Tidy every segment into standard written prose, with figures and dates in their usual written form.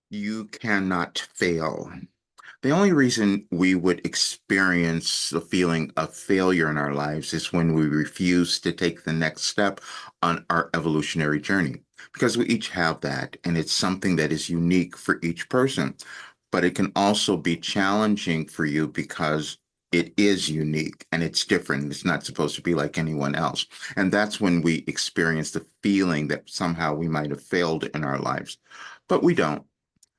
You cannot fail. The only reason we would experience the feeling of failure in our lives is when we refuse to take the next step on our evolutionary journey. Because we each have that, and it's something that is unique for each person. But it can also be challenging for you because it is unique and it's different. It's not supposed to be like anyone else. And that's when we experience the feeling that somehow we might have failed in our lives. But we don't.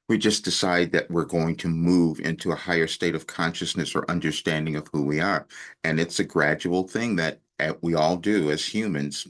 We just decide that we're going to move into a higher state of consciousness or understanding of who we are. And it's a gradual thing that we all do as humans.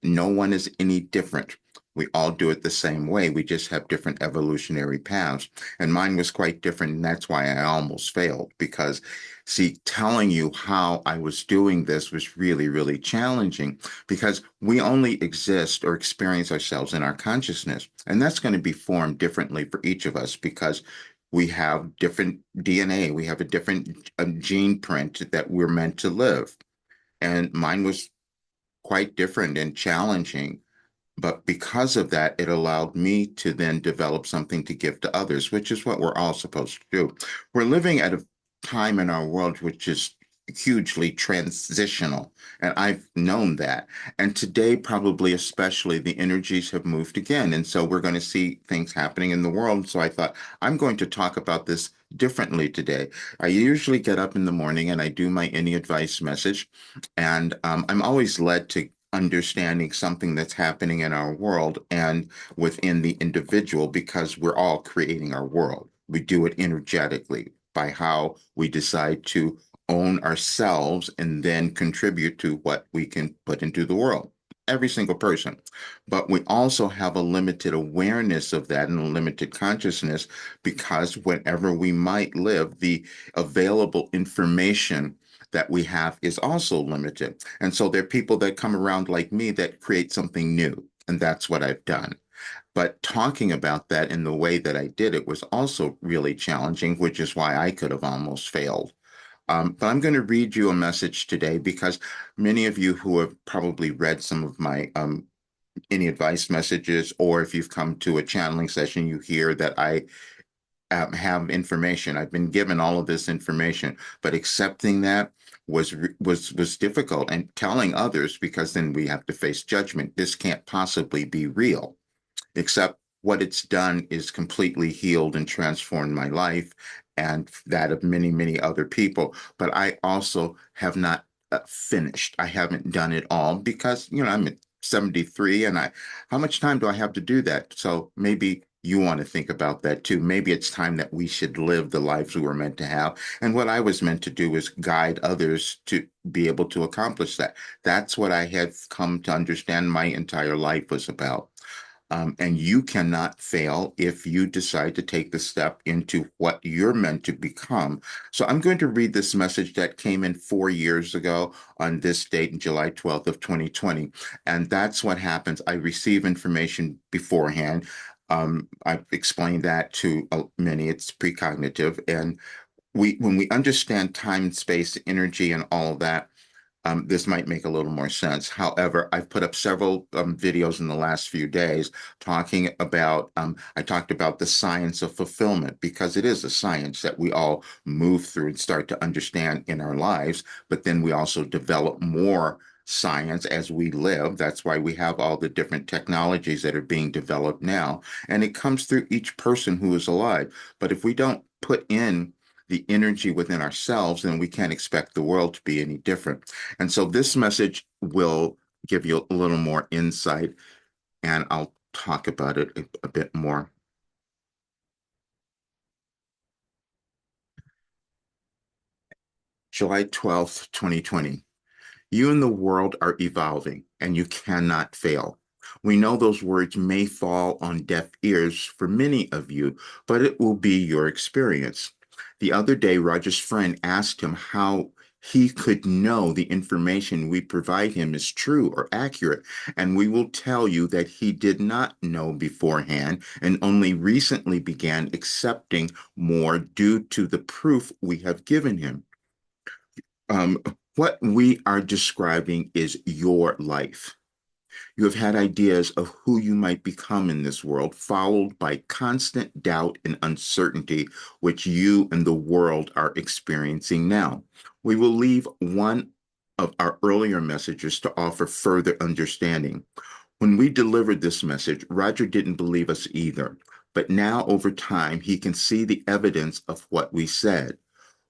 No one is any different. We all do it the same way. We just have different evolutionary paths. And mine was quite different. And that's why I almost failed because, see, telling you how I was doing this was really, really challenging because we only exist or experience ourselves in our consciousness. And that's going to be formed differently for each of us because we have different DNA, we have a different gene print that we're meant to live. And mine was quite different and challenging. But because of that, it allowed me to then develop something to give to others, which is what we're all supposed to do. We're living at a time in our world which is hugely transitional, and I've known that. And today, probably especially, the energies have moved again. And so we're going to see things happening in the world. So I thought, I'm going to talk about this differently today. I usually get up in the morning and I do my any advice message. And I'm always led to understanding something that's happening in our world and within the individual because we're all creating our world. We do it energetically by how we decide to own ourselves and then contribute to what we can put into the world. Every single person. But we also have a limited awareness of that and a limited consciousness because whenever we might live, the available information that we have is also limited. And so there are people that come around like me that create something new. And that's what I've done. But talking about that in the way that I did it was also really challenging, which is why I could have almost failed. But I'm going to read you a message today because many of you who have probably read some of my any advice messages, or if you've come to a channeling session, you hear that I have information. I've been given all of this information, but accepting that was difficult, and telling others because then we have to face judgment. This can't possibly be real, except what it's done is completely healed and transformed my life and that of many, many other people. But I also have not finished. I haven't done it all because, I'm at 73 and how much time do I have to do that? So maybe you want to think about that too. Maybe it's time that we should live the lives we were meant to have. And what I was meant to do was guide others to be able to accomplish that. That's what I had come to understand my entire life was about. And you cannot fail if you decide to take the step into what you're meant to become. So I'm going to read this message that came in 4 years ago on this date, July 12th of 2020. And that's what happens. I receive information beforehand. I've explained that to many. It's precognitive. And when we understand time, space, energy, and all of that, this might make a little more sense. However, I've put up several videos in the last few days talking about, I talked about the science of fulfillment because it is a science that we all move through and start to understand in our lives, but then we also develop more science as we live. That's why we have all the different technologies that are being developed now. And it comes through each person who is alive. But if we don't put in the energy within ourselves, then we can't expect the world to be any different. And so this message will give you a little more insight, and I'll talk about it a bit more. July 12th, 2020. You and the world are evolving, and you cannot fail. We know those words may fall on deaf ears for many of you, but it will be your experience. The other day, Roger's friend asked him how he could know the information we provide him is true or accurate, and we will tell you that he did not know beforehand and only recently began accepting more due to the proof we have given him. Um, what we are describing is your life. You have had ideas of who you might become in this world, followed by constant doubt and uncertainty, which you and the world are experiencing now. We will leave one of our earlier messages to offer further understanding. When we delivered this message, Roger didn't believe us either. But now, over time, he can see the evidence of what we said.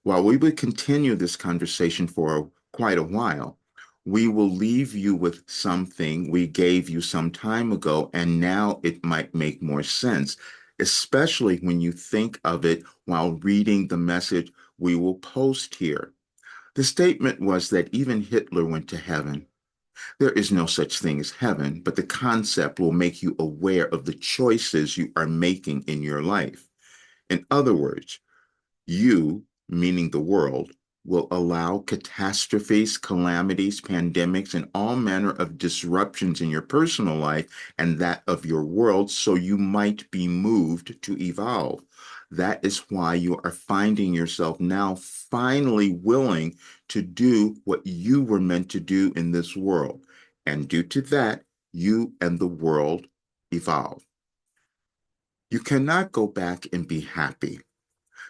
While we would continue this conversation for quite a while, we will leave you with something we gave you some time ago, and now it might make more sense, especially when you think of it while reading the message we will post here. The statement was that even Hitler went to heaven. There is no such thing as heaven, but the concept will make you aware of the choices you are making in your life. In other words, you, meaning the world, will allow catastrophes, calamities, pandemics, and all manner of disruptions in your personal life and that of your world so you might be moved to evolve. That is why you are finding yourself now finally willing to do what you were meant to do in this world. And due to that, you and the world evolve. You cannot go back and be happy.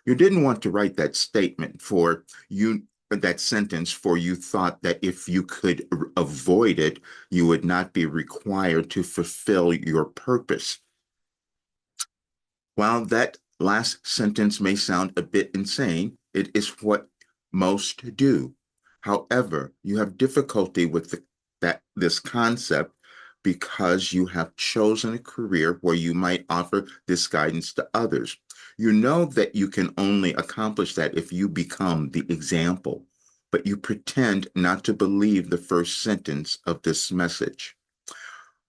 You didn't want to write that statement for you, that sentence, for you thought that if you could avoid it, you would not be required to fulfill your purpose. While that last sentence may sound a bit insane, it is what most do. However, you have difficulty with this concept because you have chosen a career where you might offer this guidance to others. You know that you can only accomplish that if you become the example, but you pretend not to believe the first sentence of this message.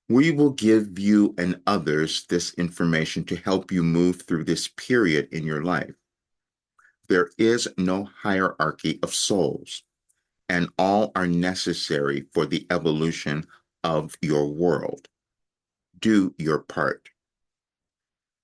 We will give you and others this information to help you move through this period in your life. There is no hierarchy of souls, and all are necessary for the evolution of your world. Do your part.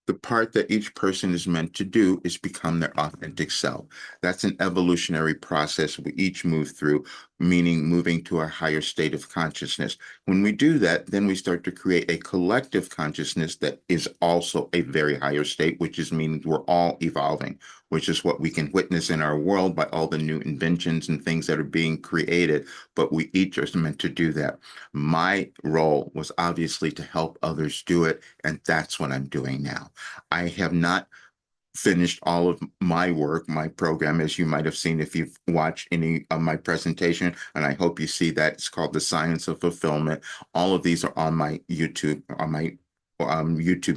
The part that each person is meant to do is become their authentic self. That's an evolutionary process we each move through, meaning moving to a higher state of consciousness. When we do that, then we start to create a collective consciousness that is also a very higher state, which is meaning we're all evolving, which is what we can witness in our world by all the new inventions and things that are being created. But we each are meant to do that. My role was obviously to help others do it, and that's what I'm doing now. I have not finished all of my work, my program, as you might have seen if you've watched any of my presentation, and I hope you see that. It's called The Science of Fulfillment. All of these are on my YouTube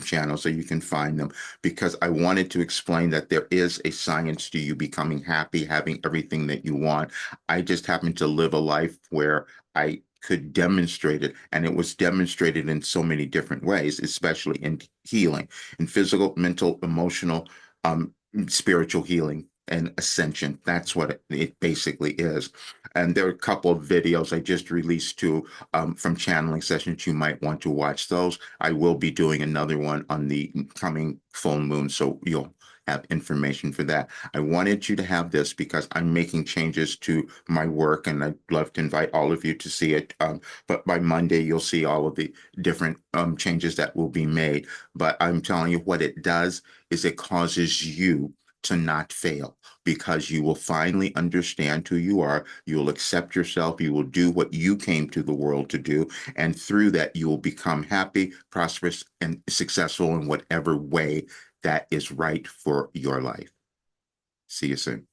channel, so you can find them because I wanted to explain that there is a science to you becoming happy, having everything that you want. I just happen to live a life where I could demonstrate it, and it was demonstrated in so many different ways, especially in healing, in physical, mental, emotional, um, spiritual healing and ascension. That's what it basically is. And there are a couple of videos I just released too from channeling sessions. You might want to watch those. I will be doing another one on the coming full moon, so you'll have information for that. I wanted you to have this because I'm making changes to my work, and I'd love to invite all of you to see it. But by Monday, you'll see all of the different changes that will be made. But I'm telling you, what it does is it causes you to not fail because you will finally understand who you are. You will accept yourself. You will do what you came to the world to do. And through that, you will become happy, prosperous, and successful in whatever way that is right for your life. See you soon.